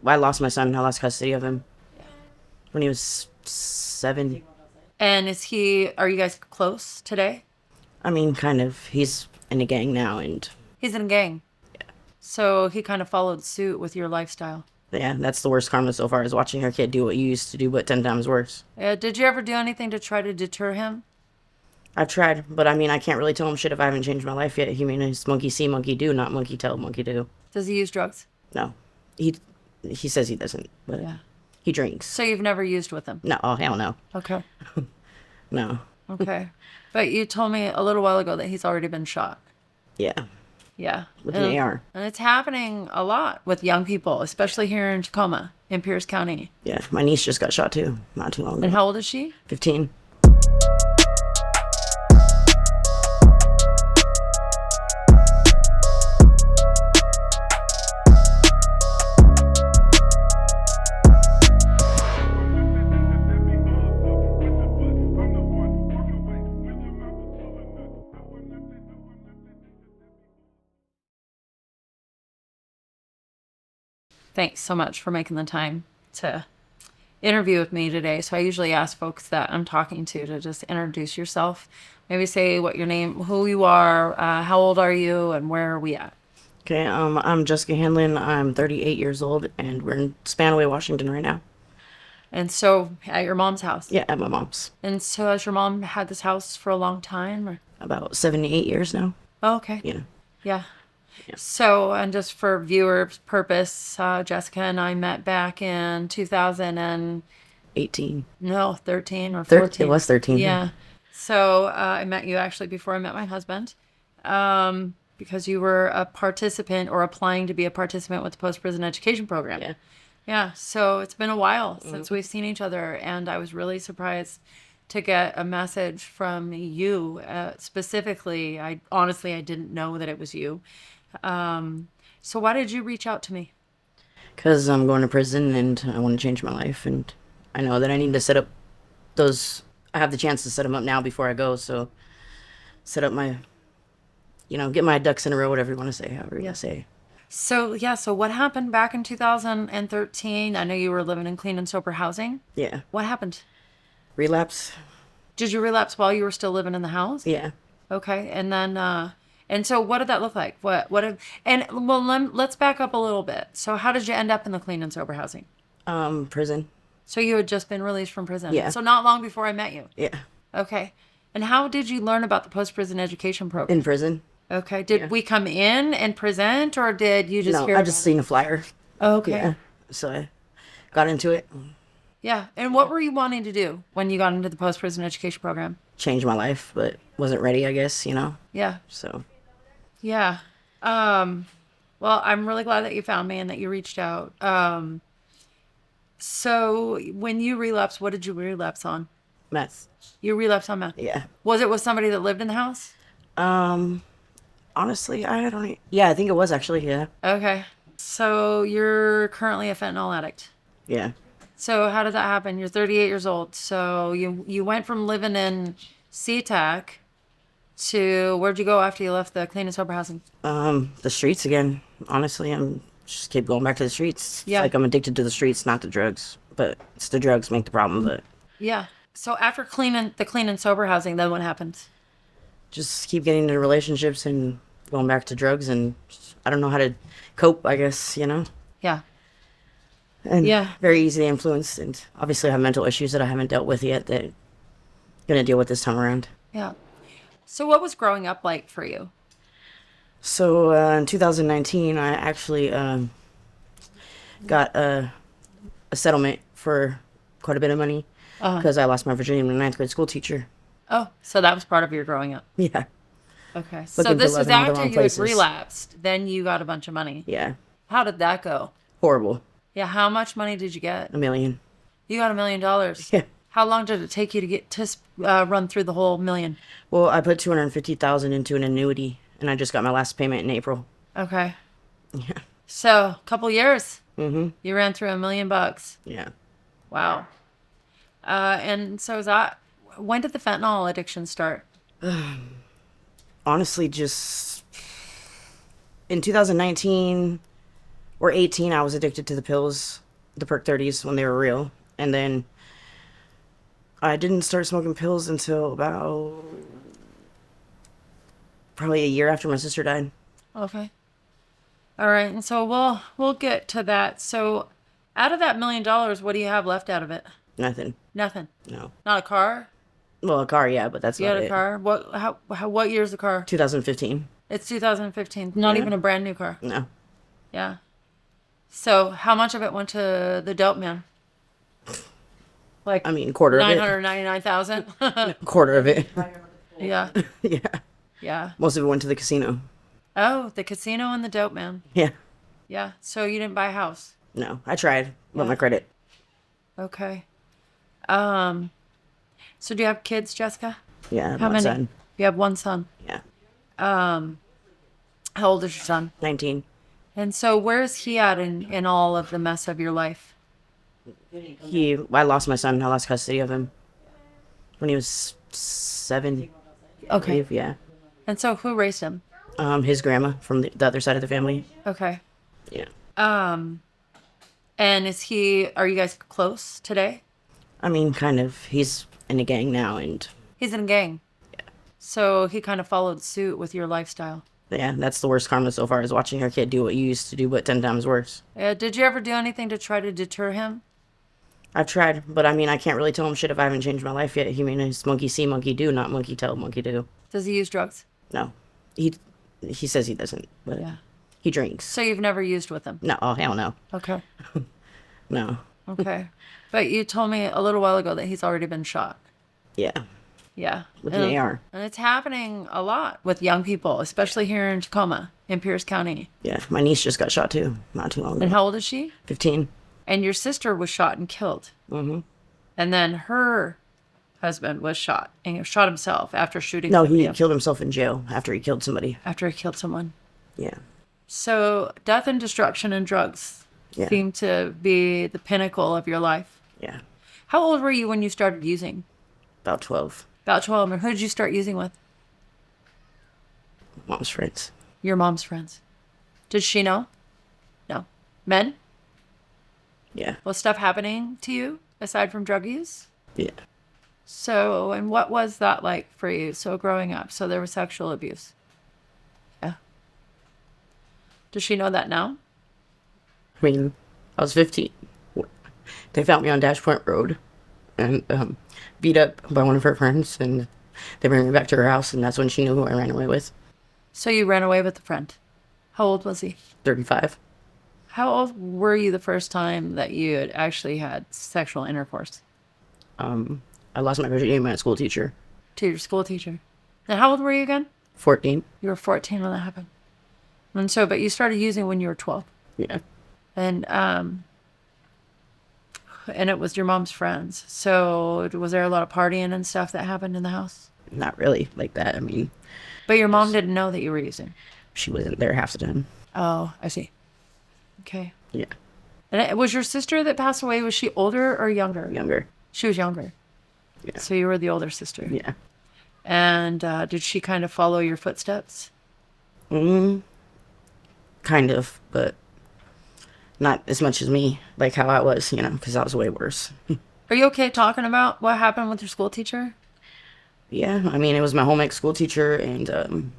I lost my son. I lost custody of him when he was 7. And are you guys close today? I mean, kind of. He's in a gang now, and He's in a gang. So he kind of followed suit with your lifestyle. yeah, that's the worst karma so far, is watching your kid do what you used to do, but 10 times worse. Did you ever do anything to try to deter him? I've tried, but I mean, I can't really tell him shit if I haven't changed my life yet. He mean, it's monkey see, monkey do, not monkey tell, monkey do. Does he use drugs? No, he he says he doesn't, but Yeah. he drinks. So you've never used with him? No, oh hell no, Okay. no. Okay. But you told me a little while ago that he's already been shot. Yeah, Yeah. with an AR. And it's happening a lot with young people, especially here in Tacoma, in Pierce County. Yeah, my niece just got shot too, not too long And ago. how old is she? 15. Thanks so much for making the time to interview with me today. So I usually ask folks that I'm talking to just introduce yourself. Maybe say what your name, who you are, how old are you, and where are we at? Okay, I'm Jessica Hanlon. I'm 38 years old, and we're in Spanaway, Washington right now. And so at your mom's house. Yeah, at my mom's. And so has your mom had this house for a long time? Or? About 78 years now. Oh, okay. Yeah. Yeah. So, and just for viewers' purpose, Jessica and I met back in 2000 and 18. no, 13 or 14. It was 13. Yeah. So I met you actually before I met my husband, because you were a participant or applying to be a participant with the post-prison education program. Yeah. Yeah. So it's been a while since we've seen each other, and I was really surprised to get a message from you specifically. I honestly, I didn't know that it was you. So why did you reach out to me? Because I'm going to prison and I want to change my life, and I know that I need to set up those. I have the chance to set them up now before I go, so set up my, get my ducks in a row, whatever you want to say, however you want to say. So, yeah, so what happened back in 2013? I know you were living in clean and sober housing. Yeah. What happened? Relapse? Did you relapse while you were still living in the house? Yeah. Okay. And then, and so what did that look like? Let's back up a little bit. So how did you end up in the clean and sober housing? Prison. So you had just been released from prison. Yeah. So not long before I met you. Yeah. Okay. And how did you learn about the post-prison education program? In prison. Okay. Did we come in and present, or did you just No, hear I about just it? seen a flyer. Oh, okay. Yeah. So I got into it. Yeah. And what were you wanting to do when you got into the post-prison education program? Changed my life, but wasn't ready, I guess, Yeah. So. Yeah. Well, I'm really glad that you found me and that you reached out. So when you relapsed, what did you relapse on? Meth. You relapsed on meth. Yeah. Was it with somebody that lived in the house? Honestly, I don't. Yeah, I think it was actually. Yeah. Okay. So you're currently a fentanyl addict. Yeah. So how did that happen? You're 38 years old. So you went from living in SeaTac to where'd you go after you left the clean and sober housing? The streets again. Honestly, I'm just keep going back to the streets. Yeah. It's like I'm addicted to the streets, not the drugs. But it's the drugs make the problem. But Yeah. So after the clean and sober housing, then what happened? just keep getting into relationships and going back to drugs, and I don't know how to cope, I guess, Yeah. And Yeah. very easily influenced, and obviously I have mental issues that I haven't dealt with yet that I'm gonna deal with this time around. Yeah. So what was growing up like for you? So in 2019, I actually got a settlement for quite a bit of money because I lost my virginity to a ninth grade school teacher. Oh, so that was part of your growing up. Yeah, Okay. So Looking for this love was in all the after wrong you had places. relapsed. Then you got a bunch of money. yeah, How did that go? horrible. Yeah. How much money did you get? $1 million. You got $1 million. Yeah. How long did it take you to get to run through the whole million? Well, I put 250,000 into an annuity, and I just got my last payment in April. Okay. Yeah. So a couple years. Mm-hmm. You ran through $1 million. Yeah. Wow. And so when did the fentanyl addiction start? Honestly, just in 2019, or 18, I was addicted to the pills, the Perk 30s when they were real. And then I didn't start smoking pills until about probably a year after my sister died. Okay. All right. And so we'll get to that. So out of that $1 million, what do you have left out of it? Nothing. Nothing. No. Not a car? Well, a car, yeah, but that's You not had a it. car? What year's the car? 2015. It's 2015. Not Yeah. even a brand new car. No. Yeah. So how much of it went to the dope man? Like I mean, quarter of it. 999,000. Quarter of it. Yeah. Yeah. Yeah. Most of it went to the casino. Oh, the casino and the dope man. Yeah. Yeah. So you didn't buy a house. No, I tried, but my credit. Okay. So do you have kids, Jessica? Yeah, How my many? son. You have one son. Yeah. How old is your son? 19. And so where is he at in all of the mess of your life? I lost my son. I lost custody of him when he was 7. I Okay. believe, yeah. And so who raised him? His grandma from the other side of the family. Okay. Yeah. And are you guys close today? I mean, kind of. He's in a gang now, and He's in a gang. So he kind of followed suit with your lifestyle. yeah, that's the worst karma so far, is watching your kid do what you used to do, but 10 times worse. Did you ever do anything to try to deter him? I've tried, but I mean, I can't really tell him shit if I haven't changed my life yet. He mean, it's monkey see, monkey do, not monkey tell, monkey do. Does he use drugs? No. He says he doesn't, but Yeah. he drinks. So you've never used with him? No, oh, hell no. Okay. No. Okay. But you told me a little while ago that he's already been shot. Yeah. Yeah. With an AR. And it's happening a lot with young people, especially here in Tacoma, in Pierce County. Yeah. My niece just got shot too, not too long ago. And how old is she? 15. And your sister was shot and killed. Mm-hmm. And then her husband was shot and shot himself after shooting No, somebody he up. killed himself in jail after he killed somebody. After he killed someone. Yeah. So death and destruction and drugs Yeah. seem to be the pinnacle of your life. Yeah. How old were you when you started using? About 12. About 12. And who did you start using with? Mom's friends. Your mom's friends. Did she know? No. Men? Yeah. Was stuff happening to you aside from drug use? Yeah. So, and what was that like for you? So growing up, so there was sexual abuse. Yeah. Does she know that now? I mean, I was 15. They found me on Dash Point Road and beat up by one of her friends, and they bring me back to her house, and that's when she knew who I ran away with. So you ran away with a friend. How old was he? 35. How old were you the first time that you had actually had sexual intercourse? I lost my virginity to my school teacher. To your school teacher. And how old were you again? 14. You were 14 when that happened. And so, but you started using when you were 12. Yeah. And it was your mom's friends. So was there a lot of partying and stuff that happened in the house? Not really like that. I mean, But your mom didn't know that you were using. she wasn't there half the time. Oh, I see. Okay. Yeah. And was your sister that passed away, was she older or younger? Younger. She was younger. Yeah. So you were the older sister. Yeah. And did she kind of follow your footsteps? Kind of, but not as much as me, like how I was, because I was way worse. Are you okay talking about what happened with your school teacher? Yeah, I mean, it was my home ec school teacher, and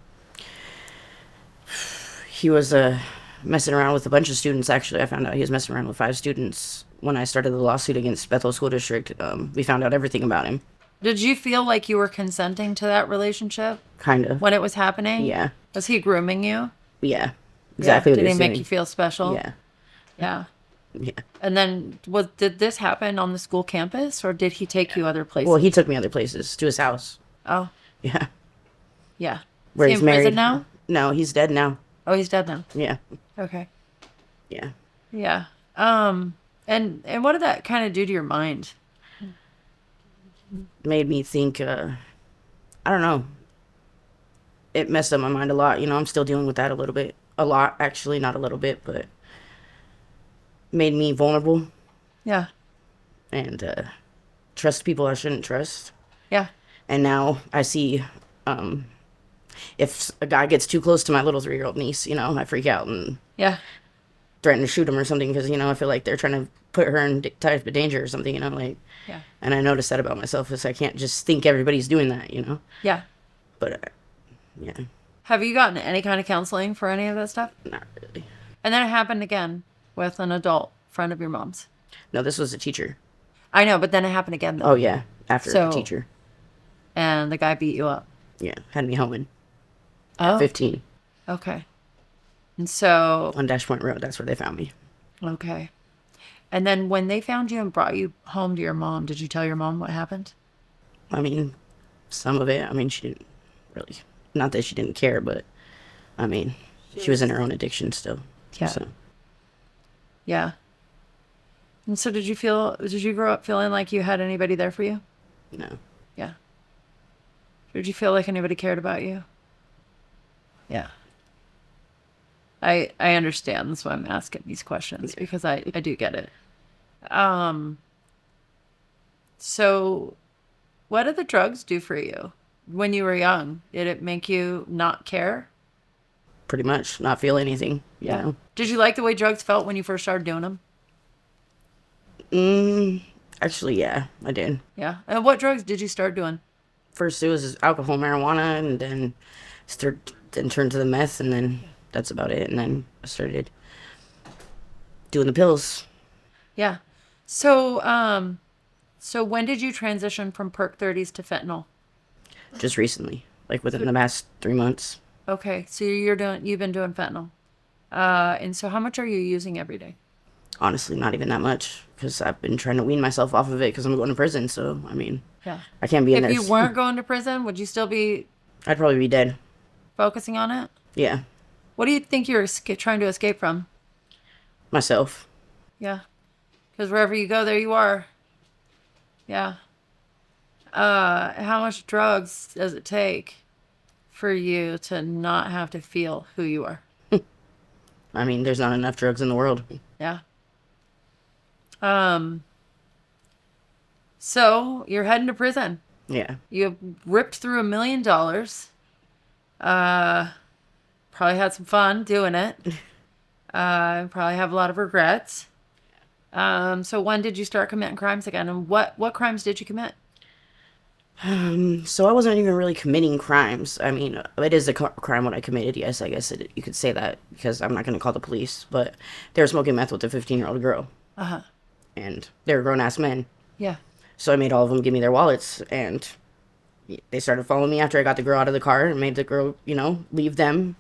he was messing around with a bunch of students. Actually, I found out he was messing around with 5 students when I started the lawsuit against Bethel School District. We found out everything about him. Did you feel like you were consenting to that relationship Kind of. when it was happening? Yeah. Was he grooming you? Yeah. Exactly Yeah. what Did he he was make doing. you feel special? Yeah. Yeah. Yeah. And then did this happen on the school campus or did he take you other places? Well, he took me other places, to his house. Oh, Yeah. yeah. Where Is he's he in prison married now? No, he's dead now. Oh, he's dead now. Yeah. Okay. Yeah. Yeah. And what did that kind of do to your mind? Made me think, I don't know. It messed up my mind a lot. I'm still dealing with that a little bit. A lot, actually, not a little bit, but made me vulnerable Yeah. and trust people I shouldn't trust. Yeah. And now I see if a guy gets too close to my little 3-year-old niece, I freak out. And Yeah. threaten to shoot him or something because, I feel like they're trying to put her in type of danger or something, like, Yeah. and I noticed that about myself is I can't just think everybody's doing that, Yeah. but, yeah, Have you gotten any kind of counseling for any of that stuff? not really. And then it happened again with an adult friend of your mom's. No, this was a teacher. I know, but then it happened again though. Oh, yeah, after the So- teacher. And the guy beat you up. Yeah, had me home Oh. at 15 Okay. And so, on Dash Point Road. That's where they found me. okay. And then when they found you and brought you home to your mom, did you tell your mom what happened? I mean, some of it. I mean, she didn't really. Not that she didn't care, but I mean, she was in her own addiction still. Yeah. So, Yeah. And so did you grow up feeling like you had anybody there for you? no. Yeah. Did you feel like anybody cared about you? Yeah. I understand. That's why I'm asking these questions because I do get it. So what did the drugs do for you when you were young? Did it make you not care? Pretty much not feel anything. You know? Did you like the way drugs felt when you first started doing them? Actually, yeah, I did. Yeah. And what drugs did you start doing? First, it was alcohol, marijuana, and then turned to the meth, and then that's about it. And then I started doing the pills. Yeah. So, so when did you transition from perk 30s to fentanyl? Just recently, like within the past 3 months. Okay. So you've been doing fentanyl. And so how much are you using every day? Honestly, not even that much, because I've been trying to wean myself off of it because I'm going to prison. So, I mean, Yeah. I can't be in If there. you weren't going to prison, would you still be I'd probably be dead. focusing on it? Yeah, What do you think you're trying to escape from? myself. Yeah. Because wherever you go, there you are. Yeah. How much drugs does it take for you to not have to feel who you are? I mean, there's not enough drugs in the world. Yeah. So you're heading to prison. Yeah, You ripped through $1 million. Probably had some fun doing it. Probably have a lot of regrets. So when did you start committing crimes again? And what crimes did you commit? so I wasn't even really committing crimes. I mean, it is a crime what I committed. Yes, I guess you could say that because I'm not going to call the police. But they were smoking meth with a 15-year-old girl. Uh-huh. And they were grown-ass men. Yeah. So I made all of them give me their wallets. And they started following me after I got the girl out of the car and made the girl, leave them.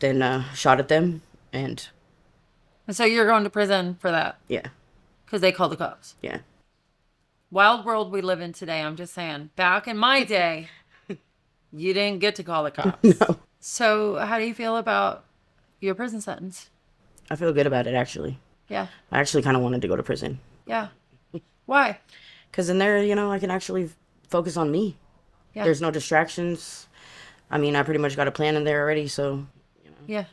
Then shot at them. And And so you're going to prison for that yeah, because they called the cops. yeah. Wild world we live in today. I'm just saying. Back in my day, you didn't get to call the cops. No. So how do you feel about your prison sentence? I feel good about it, actually. Yeah. I actually kind of wanted to go to prison. Yeah. Why? Because in there, I can actually focus on me. Yeah. There's no distractions. I mean, I pretty much got a plan in there already, so Yeah.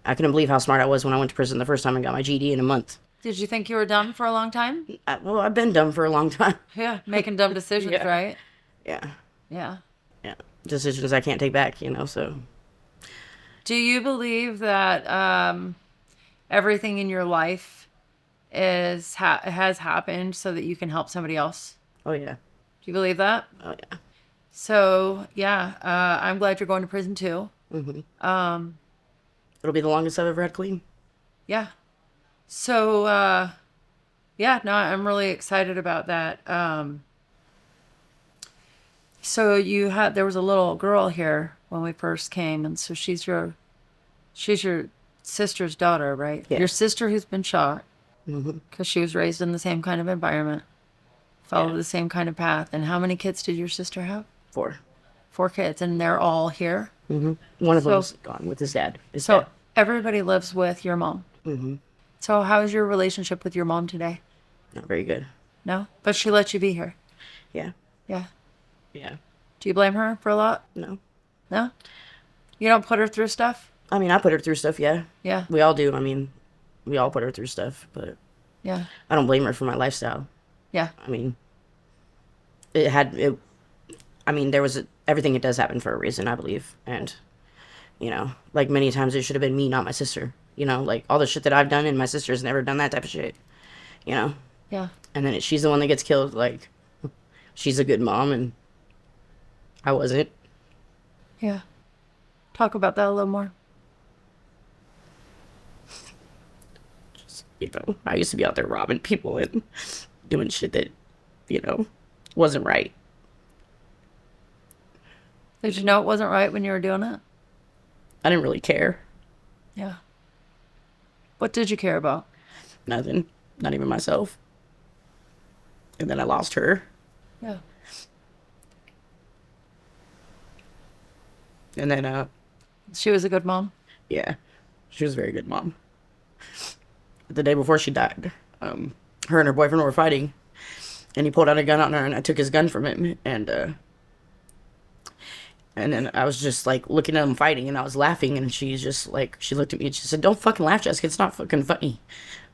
I couldn't believe how smart I was when I went to prison the first time I got my GED in a month. Did you think you were dumb for a long time? Well, I've been dumb for a long time. Yeah. Making dumb decisions, Yeah. right? Yeah, Yeah. yeah. Decisions I can't take back, so. Do you believe that everything in your life has happened so that you can help somebody else? Oh, yeah. Do you believe that? Oh, yeah. So, yeah, I'm glad you're going to prison too. Mm-hmm. It'll be the longest I've ever had clean. Yeah. So, yeah, no, I'm really excited about that. So there was a little girl here when we first came, and so she's your sister's daughter, right? Yeah. Your sister who's been shot Mm-hmm. because she was raised in the same kind of environment, followed the same kind of path. And how many kids did your sister have? 4. 4 kids, and they're all here. Mm-hmm. One of So- them's gone with his dad. So everybody lives with your mom. Mm-hmm. So how's your relationship with your mom today? Not very good. No? But she let you be here. Yeah. Yeah. Yeah. Do you blame her for a lot? No. No? You don't put her through stuff? I mean, I put her through stuff, yeah. Yeah. We all do. I mean, we all put her through stuff, but Yeah. I don't blame her for my lifestyle. Yeah. I mean, everything it does happen for a reason, I believe. And, like many times it should have been me, not my sister. You know, like all the shit that I've done, and my sister's never done that type of shit. You know, Yeah. and then she's the one that gets killed. Like, she's a good mom, and I wasn't. Yeah. Talk about that a little more. You know, I used to be out there robbing people and doing shit that, you know, wasn't right. Did you know it wasn't right when you were doing it? I didn't really care. Yeah. What did you care about? Nothing. Not even myself. And then I lost her. Yeah. And then, She was a good mom. yeah, she was a very good mom. The day before she died, her and her boyfriend were fighting, and he pulled out a gun on her, and I took his gun from him, and then I was just like looking at them fighting, and I was laughing, and she's just like, she looked at me and she said, "Don't fucking laugh, Jessica. It's not fucking funny."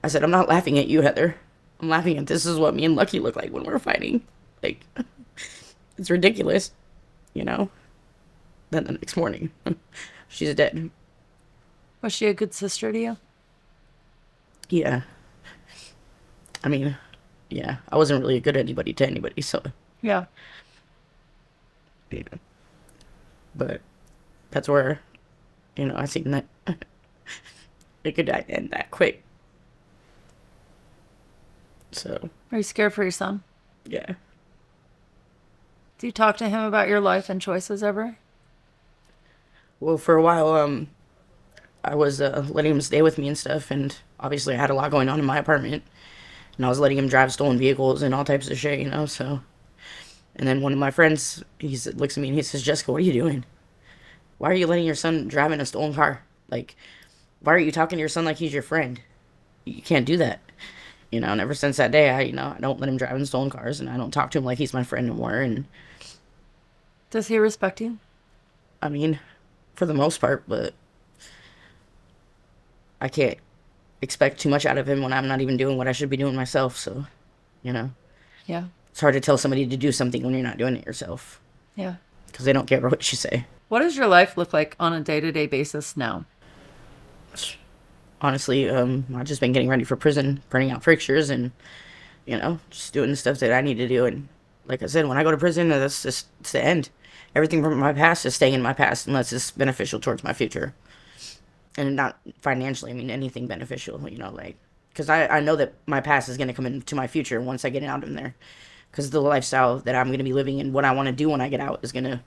I said, "I'm not laughing at you, Heather. I'm laughing at this is what me and Lucky look like when we're fighting. Like, it's ridiculous, you know." Then the next morning, she's dead. Was she a good sister to you? Yeah. I mean, yeah, I wasn't really good at anybody to anybody, so, Yeah. yeah. But that's where, you know, I seen that it could end that quick. So, Are you scared for your son? yeah. Do you talk to him about your life and choices ever? Well, for a while, I was letting him stay with me and stuff, and obviously I had a lot going on in my apartment, and I was letting him drive stolen vehicles and all types of shit, you know, so. And then one of my friends, looks at me and he says, "Jessica, what are you doing? Why are you letting your son drive in a stolen car? Like, why are you talking to your son like he's your friend? You can't do that." You know, and ever since that day, I don't let him drive in stolen cars, and I don't talk to him like he's my friend anymore. And Does he respect you? I mean, for the most part, but I can't expect too much out of him when I'm not even doing what I should be doing myself. So, you know, Yeah. it's hard to tell somebody to do something when you're not doing it yourself Yeah. because they don't care what you say. What does your life look like on a day-to-day basis now? Honestly, I've just been getting ready for prison, printing out pictures, and, you know, just doing the stuff that I need to do. And like I said, when I go to prison, that's just, it's the end. Everything from my past is staying in my past unless it's beneficial towards my future. And not financially, I mean, anything beneficial, you know, like, because I know that my past is going to come into my future once I get out in there. Because the lifestyle that I'm going to be living and what I want to do when I get out is going to,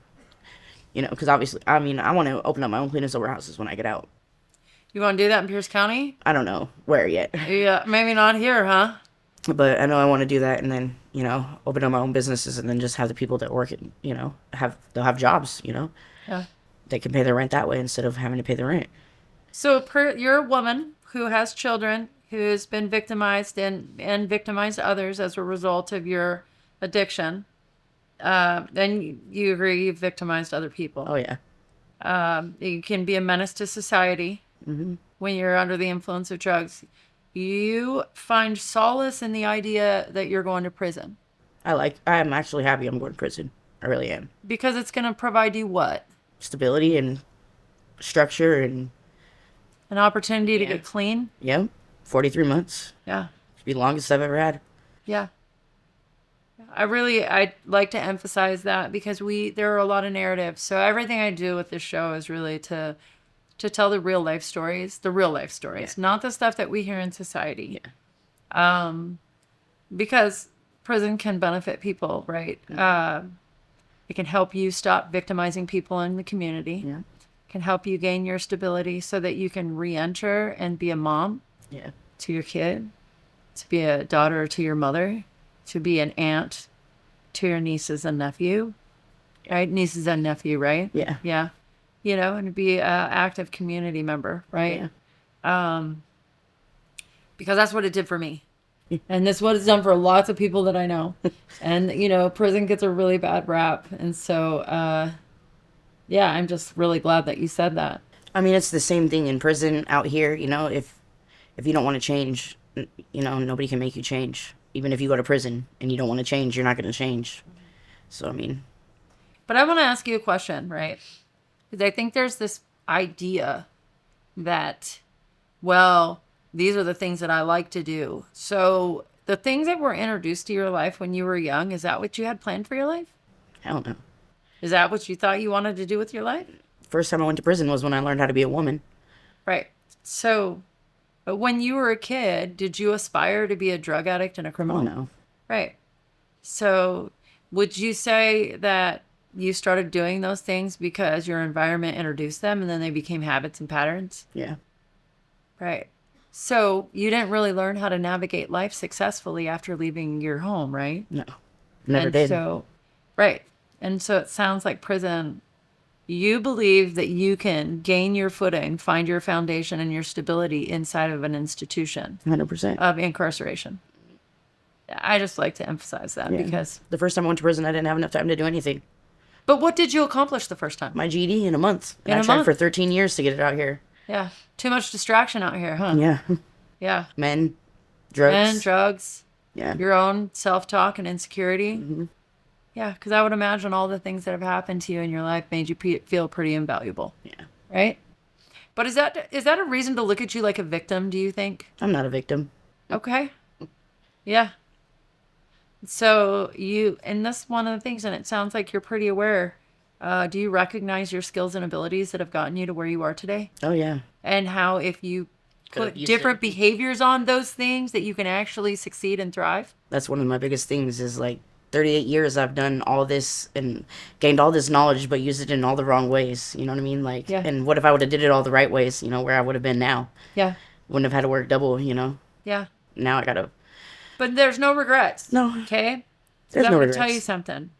you know, because obviously, I mean, I want to open up my own clean and sober houses when I get out. You want to do that in Pierce County? I don't know where yet. Yeah, maybe not here, huh? But I know I want to do that, and then, you know, open up my own businesses, and then just have the people that work it, you know, they'll have jobs, you know. Yeah. They can pay their rent that way instead of having to pay the rent. So you're a woman who has children, who's been victimized and victimized others as a result of your addiction. Then you agree you've victimized other people. Oh, yeah. You can be a menace to society when you're under the influence of drugs. You find solace in the idea that you're going to prison. I'm actually happy I'm going to prison. I really am. Because it's going to provide you what? Stability and structure and, An opportunity to get clean? yeah, 43 months. Yeah. Should be the longest I've ever had. Yeah. I'd like to emphasize that because there are a lot of narratives. So everything I do with this show is really to tell the real life stories, not the stuff that we hear in society. Yeah. Because prison can benefit people, right? It can help you stop victimizing people in the community. Yeah. It can help you gain your stability so that you can re-enter and be a mom Yeah. to your kid, to be a daughter to your mother, to be an aunt to your nieces and nephew, right? Nieces and nephew, right? Yeah. Yeah. You know, and to be an active community member, right? Yeah. Because that's what it did for me. And that's what it's done for lots of people that I know. And, you know, prison gets a really bad rap. And so, yeah, I'm just really glad that you said that. I mean, it's the same thing in prison out here, you know, if you don't want to change, you know, nobody can make you change. Even if you go to prison and you don't want to change, you're not going to change. So, I mean. But I want to ask you a question, right? Because I think there's this idea that well, these are the things that I like to do. So the things that were introduced to your life when you were young, is that what you had planned for your life? Hell no. Is that what you thought you wanted to do with your life? First time I went to prison was when I learned how to be a woman. Right. So, but when you were a kid, did you aspire to be a drug addict and a Oh criminal? no. Right. So, would you say that you started doing those things because your environment introduced them and then they became habits and patterns? Yeah. Right. So, you didn't really learn how to navigate life successfully after leaving your home, right? No. Never And did. so, right. And so it sounds like prison, you believe that you can gain your footing, find your foundation and your stability inside of an institution 100%. of incarceration. I just like to emphasize that Yeah. because. The first time I went to prison, I didn't have enough time to do anything. But what did you accomplish the first time? My GED in a month. And In I a tried month? for 13 years to get it out here. Yeah. Too much distraction out here, huh? Yeah. Yeah. Men, drugs. Men, drugs, Yeah. your own self-talk and insecurity. Mm-hmm. Yeah, because I would imagine all the things that have happened to you in your life made you feel pretty invaluable, Yeah. right? But is that a reason to look at you like a victim, do you think? I'm not a victim. Okay. Yeah. So and that's one of the things, and it sounds like you're pretty aware. Do you recognize your skills and abilities that have gotten you to where you are today? Oh, yeah. And how if you Could've put used different it. behaviors on those things that you can actually succeed and thrive? That's one of my biggest things is like 38 years I've done all this and gained all this knowledge, but used it in all the wrong ways. You know what I mean? Like, Yeah. and what if I would have did it all the right ways, where I would have been now? Yeah. Wouldn't have had to work double. Yeah. Now I gotta. But there's no regrets. No. Okay? There's I'm no going to tell you regrets. something.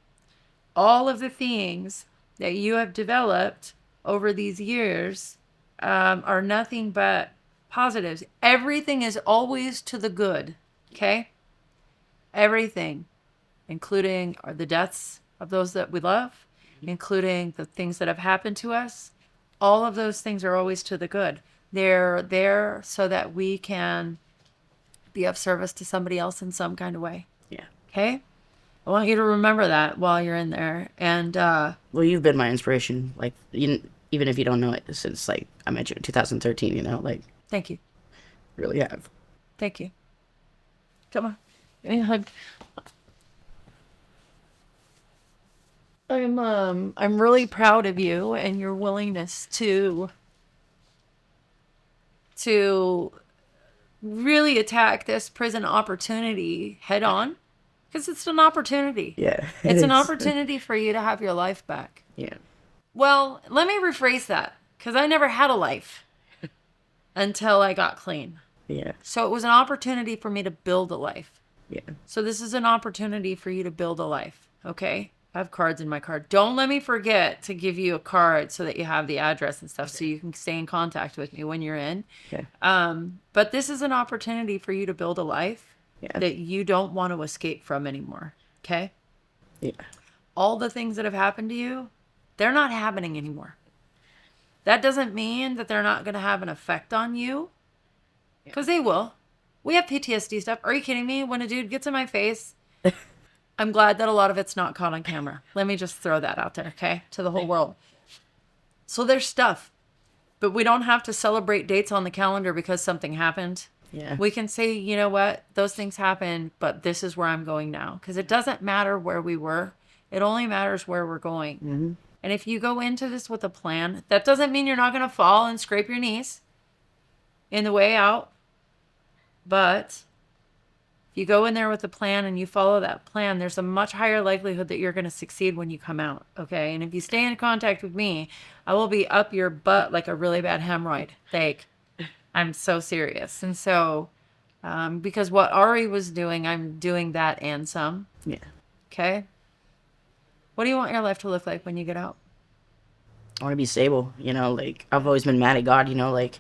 All of the things that you have developed over these years are nothing but positives. Everything is always to the good. Okay? Everything, including the deaths of those that we love, including the things that have happened to us. All of those things are always to the good. They're there so that we can be of service to somebody else in some kind of way. Yeah. Okay? I want you to remember that while you're in there. And Well, you've been my inspiration. Like, even if you don't know it, since like I met you in 2013. Like, thank you. really have. Thank you. Come on. Give me a hug. I'm really proud of you and your willingness to really attack this prison opportunity head on, because it's an opportunity. Yeah. It's an opportunity for you to have your life back. Yeah. Well, let me rephrase that, because I never had a life until I got clean. Yeah. So it was an opportunity for me to build a life. Yeah. So this is an opportunity for you to build a life, okay? I have cards in my card. Don't let me forget to give you a card so that you have the address and stuff, so you can stay in contact with me when you're in. Okay. But this is an opportunity for you to build a life Yeah. that you don't want to escape from anymore, okay? Yeah. All the things that have happened to you, they're not happening anymore. That doesn't mean that they're not going to have an effect on you, because they will. We have PTSD stuff. Are you kidding me? When a dude gets in my face, I'm glad that a lot of it's not caught on camera. Let me just throw that out there, okay? To the whole world. So there's stuff. But we don't have to celebrate dates on the calendar because something happened. Yeah. We can say, you know what? Those things happened, but this is where I'm going now. Because it doesn't matter where we were. It only matters where we're going. Mm-hmm. And if you go into this with a plan, that doesn't mean you're not going to fall and scrape your knees in the way out. But if you go in there with a plan and you follow that plan, there's a much higher likelihood that you're going to succeed when you come out, okay? And if you stay in contact with me, I will be up your butt like a really bad hemorrhoid. Like, I'm so serious. And so, because what Ari was doing, I'm doing that and some, Yeah. okay? What do you want your life to look like when you get out? I want to be stable. Like, I've always been mad at God. Like,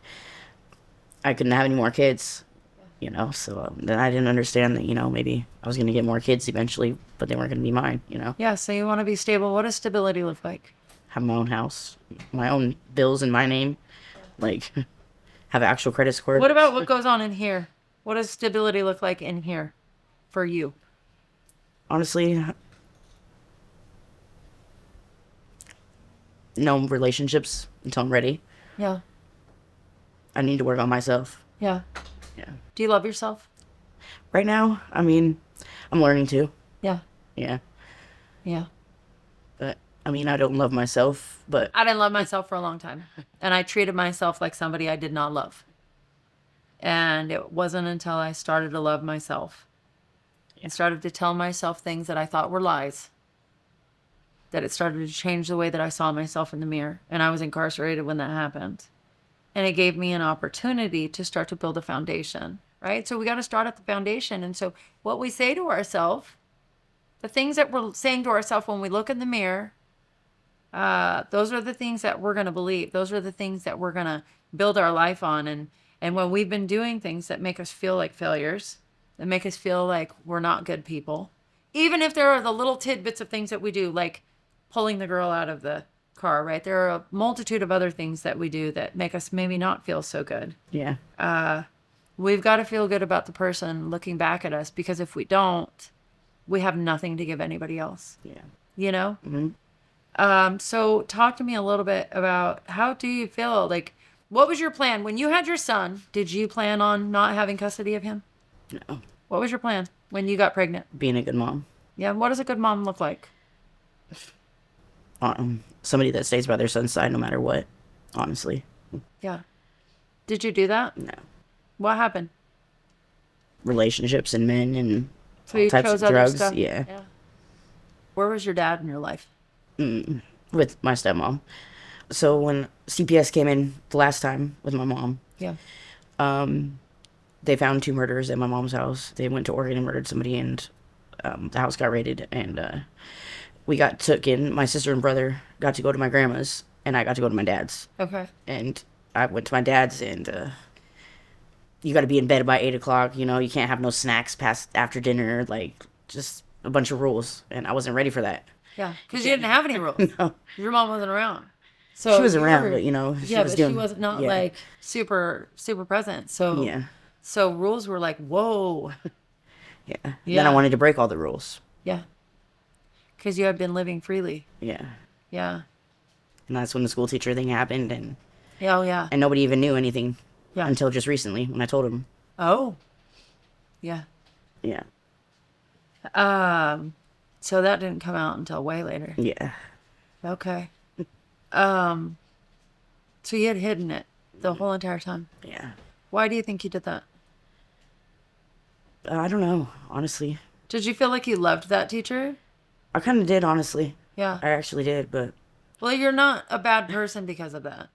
I couldn't have any more kids. So then I didn't understand that, maybe I was going to get more kids eventually, but they weren't going to be mine. Yeah, so you want to be stable. What does stability look like? Have my own house, my own bills in my name, like have an actual credit score. What about what goes on in here? What does stability look like in here for you? Honestly, no relationships until I'm ready. Yeah. I need to work on myself. Yeah. Yeah. Do you love yourself? Right now, I mean, I'm learning to. Yeah. Yeah. Yeah. But, I mean, I don't love myself, but I didn't love myself for a long time. And I treated myself like somebody I did not love. And it wasn't until I started to love myself and started to tell myself things that I thought were lies that it started to change the way that I saw myself in the mirror. And I was incarcerated when that happened. And it gave me an opportunity to start to build a foundation, right? So we got to start at the foundation. And so what we say to ourselves, the things that we're saying to ourselves when we look in the mirror, those are the things that we're going to believe. Those are the things that we're going to build our life on. And when we've been doing things that make us feel like failures, that make us feel like we're not good people, even if there are the little tidbits of things that we do, like pulling the girl out of the car, right? There are a multitude of other things that we do that make us maybe not feel so good. yeah. We've got to feel good about the person looking back at us, because if we don't, we have nothing to give anybody else. Yeah. You know? Mm-hmm. So talk to me a little bit about, how do you feel? Like, what was your plan? When you had your son, did you plan on not having custody of him? No. What was your plan when you got pregnant? Being a good mom. Yeah. What does a good mom look like? Somebody that stays by their son's side no matter what, honestly. Yeah. Did you do that? No. What happened? Relationships and men and So you types chose of other drugs. stuff? Yeah. Where was your dad in your life? With my stepmom. So when CPS came in the last time with my mom, Yeah. they found 2 murders at my mom's house. They went to Oregon and murdered somebody, and the house got raided, and we got took in. My sister and brother got to go to my grandma's, and I got to go to my dad's. Okay. And I went to my dad's, and you got to be in bed by 8 o'clock. You know, you can't have no snacks past after dinner, like just a bunch of rules. And I wasn't ready for that. Yeah, because you didn't have any rules. No. Your mom wasn't around. So She was you around, were- but, you know, she yeah, was but doing... she was not yeah. like super present. So Yeah. So rules were like, whoa. Yeah. Then Yeah. I wanted to break all the rules. Yeah. Because you had been living freely. Yeah. Yeah. And that's when the school teacher thing happened, and Yeah. Oh, yeah. nobody even knew anything Yeah. until just recently when I told him. Oh. Yeah. Yeah. So that didn't come out until way later. Yeah. Okay. So you had hidden it the whole entire time. Yeah. Why do you think you did that? I don't know, honestly. Did you feel like you loved that teacher? I kind of did, honestly. Yeah. I actually did, but... Well, you're not a bad person because of that.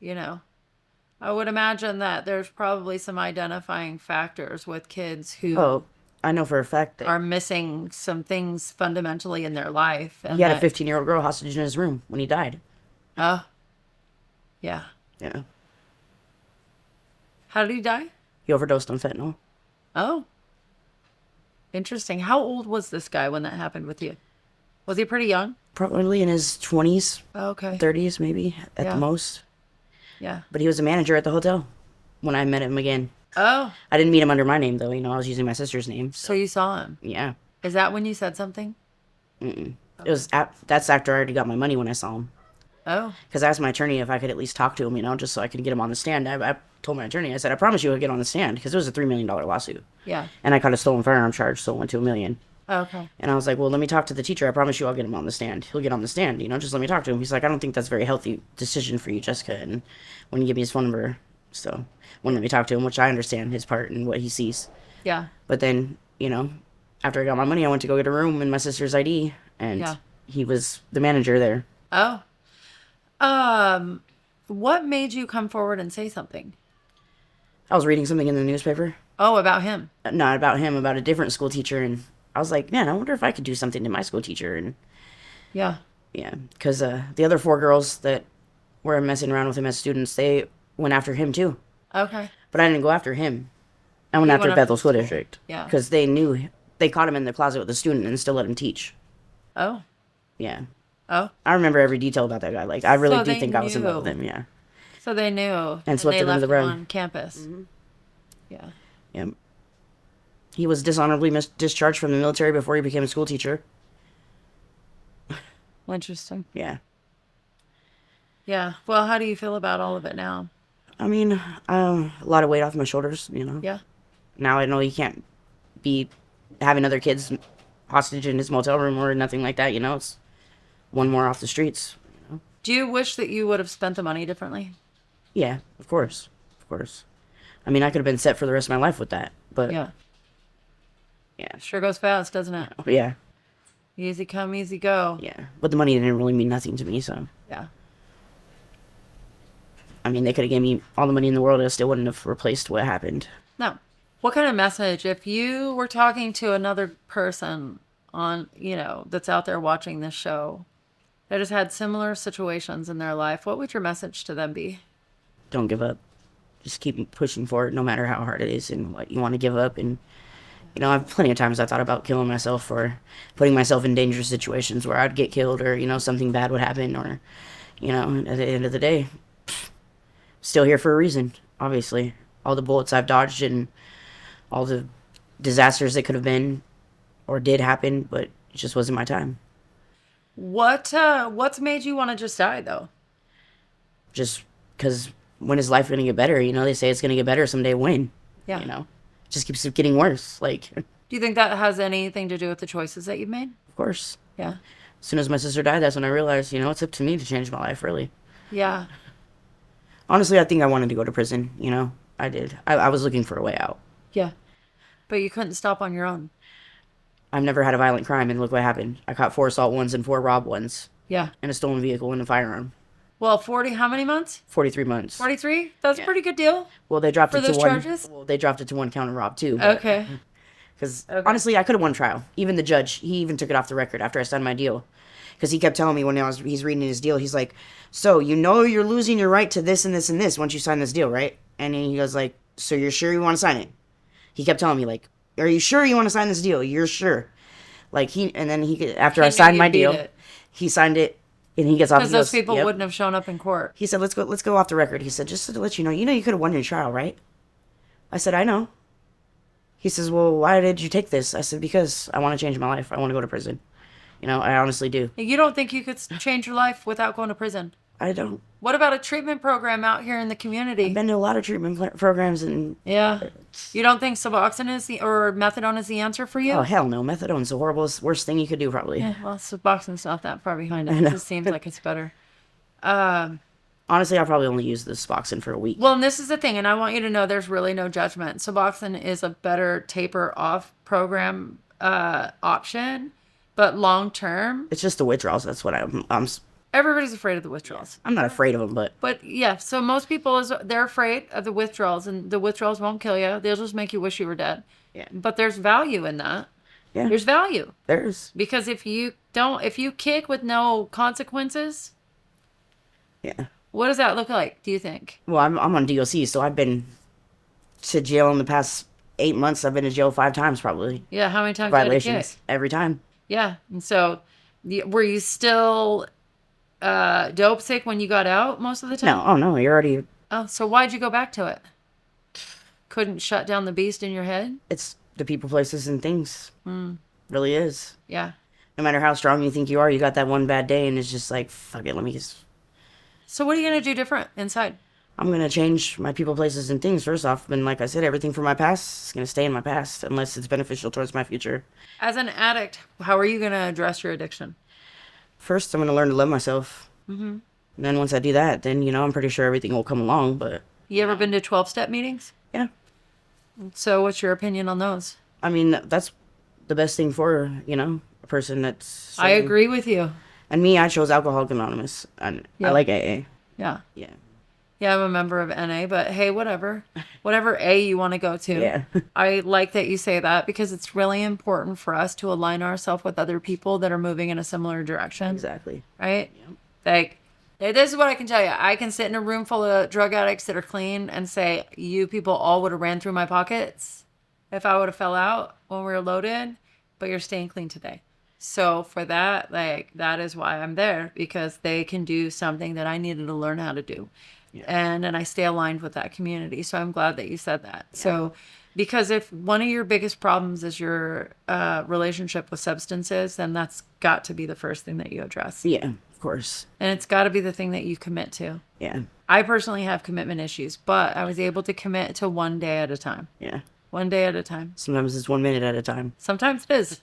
You know, I would imagine that there's probably some identifying factors with kids who Oh, I know for a fact that are missing some things fundamentally in their life. And he had a that- 15-year-old girl hostage in his room when he died. Oh, yeah. Yeah. How did he die? He overdosed on fentanyl. Oh, interesting. How old was this guy when that happened with you? Was he pretty young? Probably in his 20s, Oh, okay. 30s maybe, at Yeah. the most. Yeah. But he was a manager at the hotel when I met him again. Oh, I didn't meet him under my name, though. You know, I was using my sister's name. so you saw him. Yeah. Is that when you said something? It was that's after I already got my money when I saw him. Oh, Because I asked my attorney if I could at least talk to him, you know, just so I could get him on the stand. I told my attorney, I said, I promise you I'll get on the stand, because it was a $3 million lawsuit. yeah. And I caught a stolen firearm charge, so it went to $1 million. Okay. And I was like, well, let me talk to the teacher. I promise you I'll get him on the stand. He'll get on the stand, you know, just let me talk to him. He's like, I don't think that's a very healthy decision for you, Jessica. And when you give me his phone number, so wouldn't let me talk to him, which I understand his part and what he sees. Yeah. But then, you know, after I got my money, I went to go get a room in my sister's ID, and Yeah. he was the manager there. Oh. What made you come forward and say something? I was reading something in the newspaper. Oh, about him. Not about him, about a different school teacher, and I was like, man, I wonder if I could do something to my school teacher. And Yeah. yeah, because the other 4 girls that were messing around with him as students, they went after him too. Okay. But I didn't go after him. I went You after went after Bethel the School school. District. Yeah. Because they caught him in the closet with a student and still let him teach. Oh. Yeah. Oh. I remember every detail about that guy. Like, I really So do they think I was in love with knew. him, yeah. So they knew. And swept they him under left the rug. on campus. Yeah. Yeah. He was dishonorably discharged from the military before he became a school teacher. Well, interesting. Yeah. Yeah. Well, how do you feel about all of it now? I mean, a lot of weight off my shoulders, you know. Yeah. Now I know he can't be having other kids hostage in his motel room or nothing like that, you know. It's one more off the streets. Do you wish that you would have spent the money differently? Yeah, of course. Of course. I mean, I could have been set for the rest of my life with that, but Yeah. yeah. Sure goes fast, doesn't it? Yeah. Easy come, easy go. Yeah. But the money didn't really mean nothing to me, so. Yeah. I mean, they could have given me all the money in the world and it still wouldn't have replaced what happened. No. What kind of message, if you were talking to another person on, that's out there watching this show that has had similar situations in their life, what would your message to them be? Don't give up. Just keep pushing forward no matter how hard it is and what you want to give up. And, I've plenty of times I thought about killing myself or putting myself in dangerous situations where I'd get killed or, something bad would happen or, at the end of the day, still here for a reason, obviously. All the bullets I've dodged and all the disasters that could have been or did happen, but it just wasn't my time. What's made you want to just die, though? Just because when is life going to get better? They say it's going to get better someday. When? Yeah. It just keeps getting worse. Like, Do you think that has anything to do with the choices that you've made? of course. Yeah. As soon as my sister died, that's when I realized, it's up to me to change my life, really. Yeah. Honestly, I think I wanted to go to prison, I did. I was looking for a way out. Yeah. But you couldn't stop on your own. I've never had a violent crime, and look what happened. I caught 4 assault ones and 4 rob ones. Yeah. And a stolen vehicle and a firearm. Well, how many months? 43 months. 43? That's Yeah. a pretty good deal. Well, they dropped For it to those one. charges? Well, they dropped it to 1 count and rob 2. Okay. Because honestly, I could have won trial. Even the judge, he even took it off the record after I signed my deal. Because he kept telling me when he's reading his deal, he's like, so you're losing your right to this and this and this once you sign this deal, right? And he goes like, so you're sure you want to sign it? He kept telling me like, are you sure you want to sign this deal? You're sure? Like after I signed my deal, he signed it and he gets off. Because those people wouldn't have shown up in court. He said, let's go off the record. He said, just to let you know you could have won your trial, right? I said, I know. He says, well, why did you take this? I said, because I want to change my life. I want to go to prison. I honestly do. You don't think you could change your life without going to prison? I don't. What about a treatment program out here in the community? I've been to a lot of treatment programs and... Yeah. You don't think Suboxone or methadone is the answer for you? Oh, hell no. Methadone's the worst thing you could do, probably. Yeah, well, Suboxone's not that far behind it. It just seems like it's better. Honestly, I'll probably only use the Suboxone for a week. Well, and this is the thing, and I want you to know there's really no judgment. Suboxone is a better taper-off program option, but long-term... It's just the withdrawals. That's what I'm Everybody's afraid of the withdrawals. I'm not afraid of them, but... But, yeah, so most people, they're afraid of the withdrawals, and the withdrawals won't kill you. They'll just make you wish you were dead. Yeah. But there's value in that. Yeah. There's value. There's. Because if you kick with no consequences... Yeah. What does that look like, do you think? Well, I'm on DOC, so I've been to jail in the past 8 months. I've been to jail 5 times, probably. Yeah, how many times did you Violations. kick? Every time. Yeah, and so were you still dope sick when you got out most of the time? No, oh no, you're already... Oh, so why'd you go back to it? Couldn't shut down the beast in your head? It's the people, places, and things. Really is. Yeah. No matter how strong you think you are, you got that one bad day, and it's just like, fuck it, let me just... So what are you going to do different inside? I'm going to change my people, places, and things, first off. And like I said, everything from my past is going to stay in my past unless it's beneficial towards my future. As an addict, how are you going to address your addiction? First, I'm going to learn to love myself. Mm-hmm. And then once I do that, then, I'm pretty sure everything will come along, but... You ever been to 12-step meetings? Yeah. So what's your opinion on those? I mean, that's the best thing for, a person that's... I agree with you. And me, I chose Alcoholics Anonymous. And Yeah. I like AA. Yeah. Yeah. Yeah, I'm a member of NA, but hey, whatever. Whatever A you want to go to. Yeah. I like that you say that because it's really important for us to align ourselves with other people that are moving in a similar direction. Exactly. Right? Yep. Like, this is what I can tell you. I can sit in a room full of drug addicts that are clean and say, you people all would have ran through my pockets if I would have fell out when we were loaded, but you're staying clean today. So for that, that is why I'm there, because they can do something that I needed to learn how to do. Yeah. And I stay aligned with that community. So I'm glad that you said that. Yeah. So, because if one of your biggest problems is your relationship with substances, then that's got to be the first thing that you address. Yeah, Of course. And it's got to be the thing that you commit to. Yeah. I personally have commitment issues, but I was able to commit to one day at a time. Yeah. One day at a time. Sometimes it's 1 minute at a time. Sometimes it is.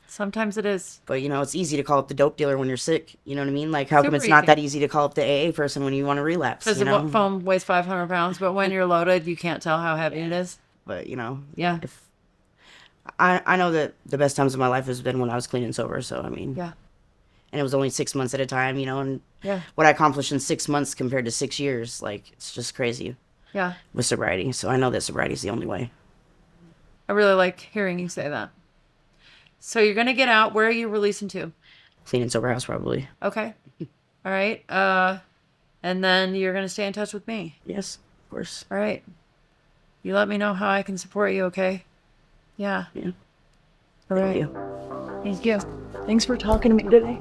Sometimes it is. But, you know, it's easy to call up the dope dealer when you're sick. You know what I mean? Like, how come Super it's not easy. that easy to call up the AA person when you want to relapse? Because You the know? phone weighs 500 pounds, but when you're loaded, you can't tell how heavy it is. But, you know, Yeah. if I know that the best times of my life has been when I was clean and sober. So, I mean, Yeah. and it was only 6 months at a time, you know, and Yeah. what I accomplished in 6 months compared to 6 years, like, it's just crazy Yeah. with sobriety. So I know that sobriety is the only way. I really like hearing you say that. So you're going to get out. Where are you releasing to? Clean and sober house, probably. Okay. All right. And then you're going to stay in touch with me. Yes, of course. All right. You let me know how I can support you, okay? Yeah. Yeah. All Thank right. you. Thank you. Thanks for talking to me today.